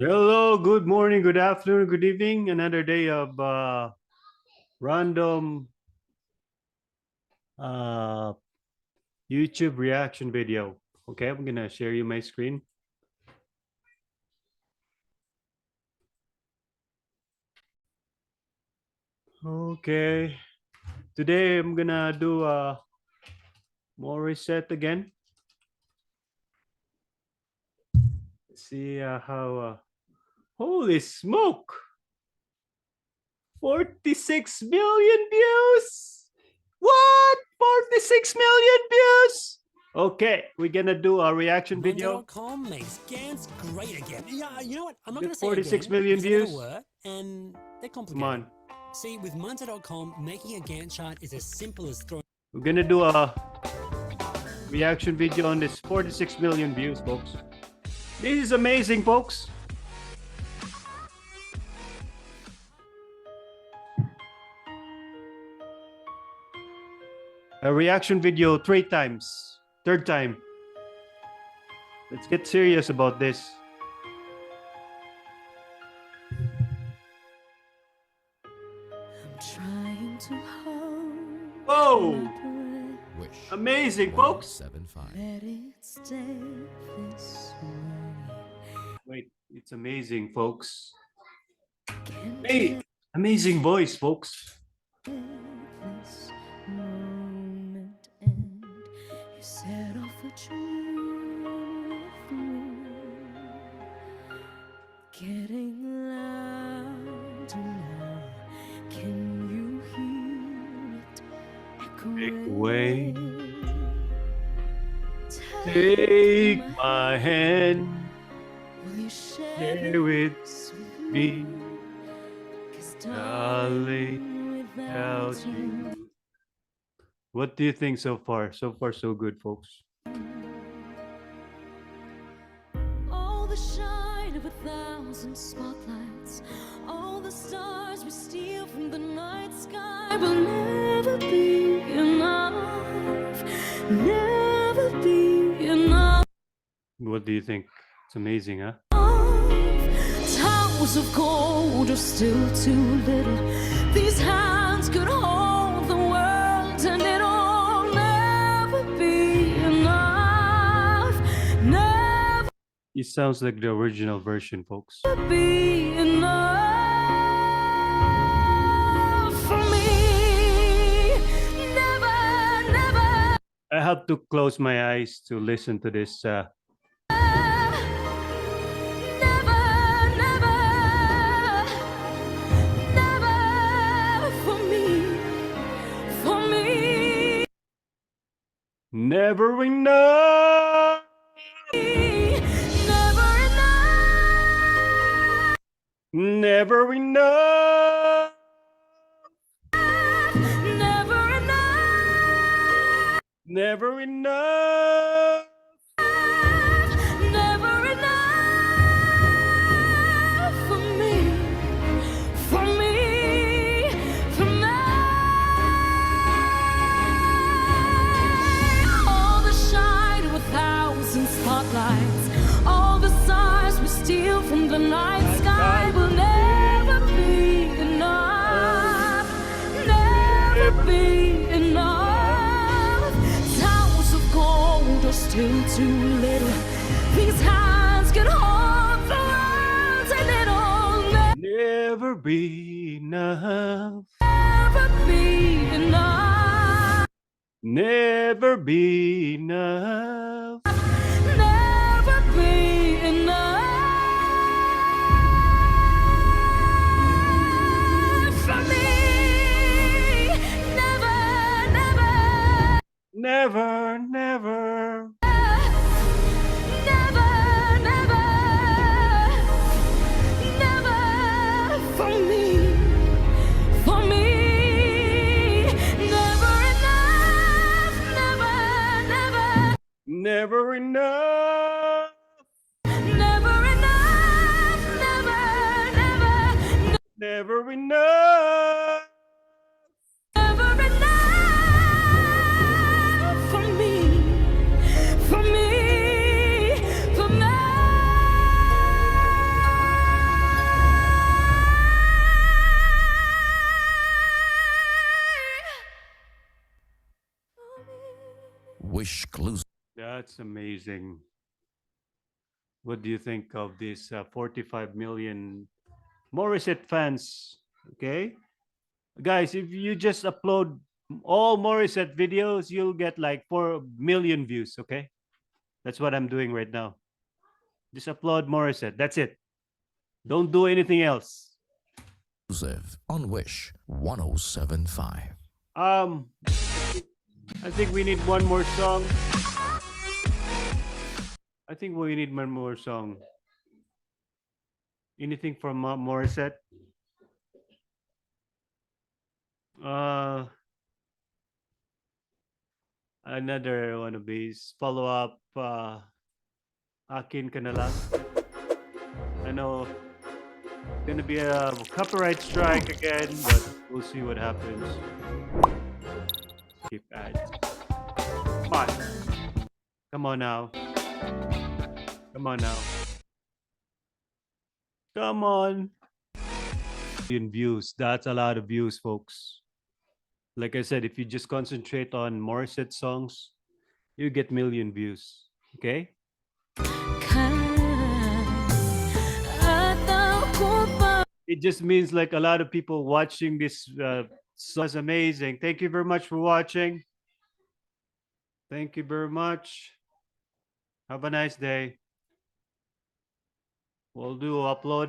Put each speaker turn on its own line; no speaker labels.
Hello, good morning, good afternoon, good evening. Another day of random uh, YouTube reaction video. Okay, I'm gonna share you my screen. Okay, today I'm gonna do Morissette again. See how. Holy smoke! 46 million views! What? 46 million views! Okay, we're gonna do a reaction video.
Monetize.com makes GANs great again. Yeah, you know what? I'm not
With
going to say
46
again,
million
because they never
views.
were, and they're
Come
complicated.
on.
See, with Monetize.com, making a Gantt chart is as simple as throwing...
We're gonna do a reaction video on this 46 million views, folks. This is amazing, folks. A reaction video 3 times. Third time. Let's get serious about this.
Trying to hold
Whoa!
my
Amazing, folks.
breath. Let it stay this way.
Wait, it's amazing, folks.
Can't
Hey, amazing voice, folks.
let this moment end. You set off a dream with me, getting louder now. Can you hear it
Make
echoing?
way. Take my hand.
Will you share
Share it
this
with me.
'Cause
Darling, without you. What do you think so far? So far, so good, folks.
All the shine of 1,000 spotlights, all the stars we steal from the night sky will never be enough, never be enough.
What do you think? It's amazing, huh?
Towers of gold are still too little. These hands could hold the world, and it'll never be enough, never
It sounds like the original version, folks.
be enough for me. Never, never,
I have to close my eyes to listen to this.
never for me, for me.
Never enough.
Never enough,
Never enough.
never enough,
Never enough.
never enough for me, for me, for me. All the shine of 1,000 spotlights, all the stars we steal from the night sky will never be enough, never be enough. Towers of gold are still too little. These hands can hold the world, and it'll
Never be enough.
never be enough,
Never be enough.
never be enough for me. Never, never,
Never, never.
never, never, never for me, for me. Never enough, never, never,
Never enough.
never enough, never, never,
Never enough.
never enough for me, for me, for me.
That's amazing. What do you think of this 45 million Morissette fans? Okay, guys, if you just upload all Morissette videos, you'll get like 4 million views. Okay, that's what I'm doing right now. Just upload Morissette. That's it. Don't do anything else.
Exclusive on Wish 1075.
I think we need one more song. I think we need one more song. Anything from Morissette? Another one of these. Follow up. Akin ka na lang. I know it's gonna be a copyright strike again, but we'll see what happens. Skip ads. Come on. Come on now. Come on now. Come on. Million views. That's a lot of views, folks. Like I said, if you just concentrate on Morissette songs, you get million views. Okay? It just means like a lot of people watching this song is amazing. Thank you very much for watching. Thank you very much. Have a nice day. We'll do upload